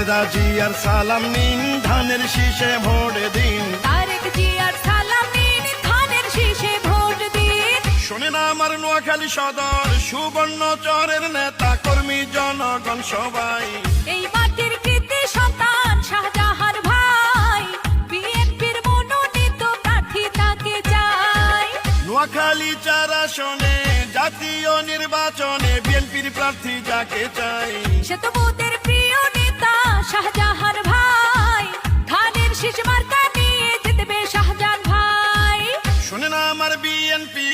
খালেদা জিয়ার সালাম নিন, ধানের শীষে ভোট দিন। তারেক জিয়ার সালাম নিন, ধানের শীষে ভোট দিন। শোনেন আমার নোয়াখালী সদর সুবর্ণচরের নেতা কর্মী জনগণ সবাই, এই মাটির কৃতি সন্তান শাহজাহান ভাই, বিএনপির মনোনীত প্রার্থী তাকে চাই। নোয়াখালী 4 আসনে জাতীয় নির্বাচনে বিএনপির প্রার্থী যাকে চাই, সে তো মোদের প্রিয় নেতা শাহজাহান ভাই, ধানের শীষ মার্কা নিয়ে জিতবে শাহজাহান ভাই। শোনেন আমার বিএনপি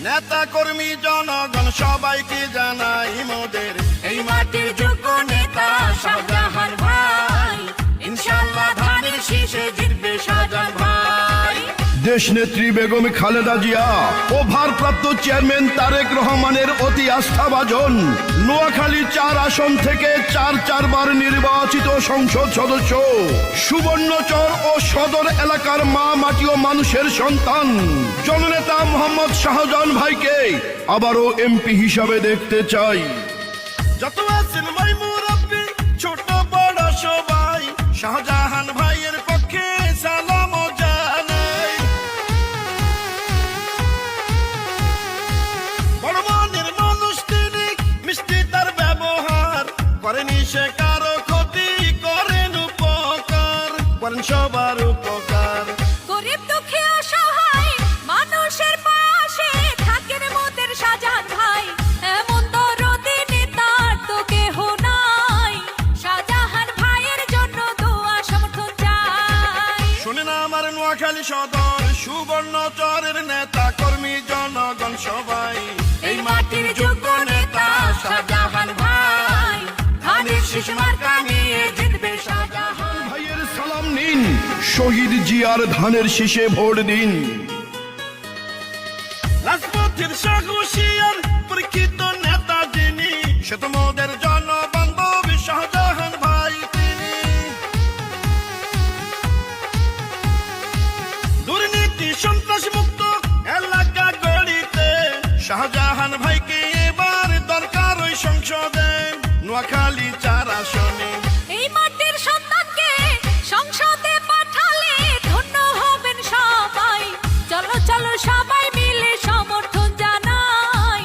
নেতা কর্মী জনগণ সবাইকে জানাই মোদের এই মাটির যোগ্য নেতা শাহজাহান ভাই, ইনশাআল্লাহ ধানের শীষে জিতবে শাহজাহান ভাই। দেশ নেত্রী বেগম খালেদা জিয়া ও ভারপ্রাপ্ত চেয়ারম্যান তারেক রহমানের অতি আস্থাভাজন নোয়াখালী 4 আসন থেকে 4 বার নির্বাচিত সংসদ সদস্য, সুবর্ণচর ও সদর এলাকার মা মাটি ও মানুষের সন্তান জননেতা মোহাম্মদ শাহজাহান ভাইকে আবারও এমপি হিসাবে দেখতে চাই। যত আছেন ভাই মুরব্বি ছোট বড় সবাই, শাহজাহান ভাইয়ের পক্ষে সালাম জানাই। বড় মনের মানুষ তিনি, মিষ্টি তার ব্যবহার, করেনি সে কারো ক্ষতি, করেন উপকার, করেন সবার উপকার। গরিব দুঃখী অসহায় মানুষের পাশে থাকেন মোদের শাহজাহান ভাই, এমন দরদি নেতার তো কেহ নাই, শাহজাহান ভাইয়ের জন্য দোয়া সমর্থন চাই। শোনেন আমার নোয়াখালী সদর সুবর্ণচরের নেতা কর্মী জনগণ সবাই, এই মাটির যোগ্য নেতা শাহজাহান ভাই, ধানের শীষ মার্কা নিয়ে জিতবে শাহজাহান। ভাইয়ের সালাম নিন, শহীদ জিয়ার ধানের শীষে ভোট দিন। রাজপথের সাহসিয়ার পরীক্ষিত নেতা যিনি, সে তো মোদের জনবান্ধব শাহজাহান ভাই তিনি। দুর্নীতি সন্ত্রাস মুক্ত এলাকা গড়িতে শাহজাহান ভাইকে এবার দরকার ওই সংসদে নোয়াখালী 4 আসনে। এই মাটির সন্তানকে সংসদে পাঠালে ধন্য হবেন সবাই, চলো চলো সবাই মিলে সমর্থন জানাই,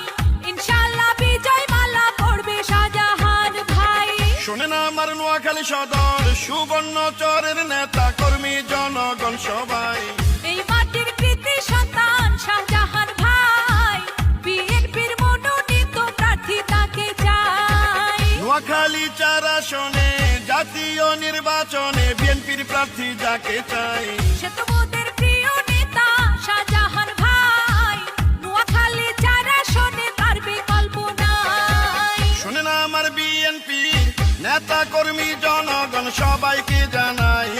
ইনশাআল্লাহ বিজয় মালা পড়বে শাহজাহান ভাই। শোনেন আমার নোয়াখালী সদর সুবর্ণচরের নেতা কর্মী জনগণ সবাই, এই মাটির কৃতি সন্তান শাহজাহান ভাই, বিএনপির মনোনীত প্রার্থী তাকে চাই। নোয়াখালী 4 আসনে জাতীয় নির্বাচনে বিএনপির প্রার্থী যাকে চাই, সে তো মোদের প্রিয় নেতা শাহজাহান ভাই, নোয়াখালী 4 আসনে তার বিকল্প নাই। শোনেন আমার বিএনপি নেতা কর্মী জনগণ সবাইকে জানাই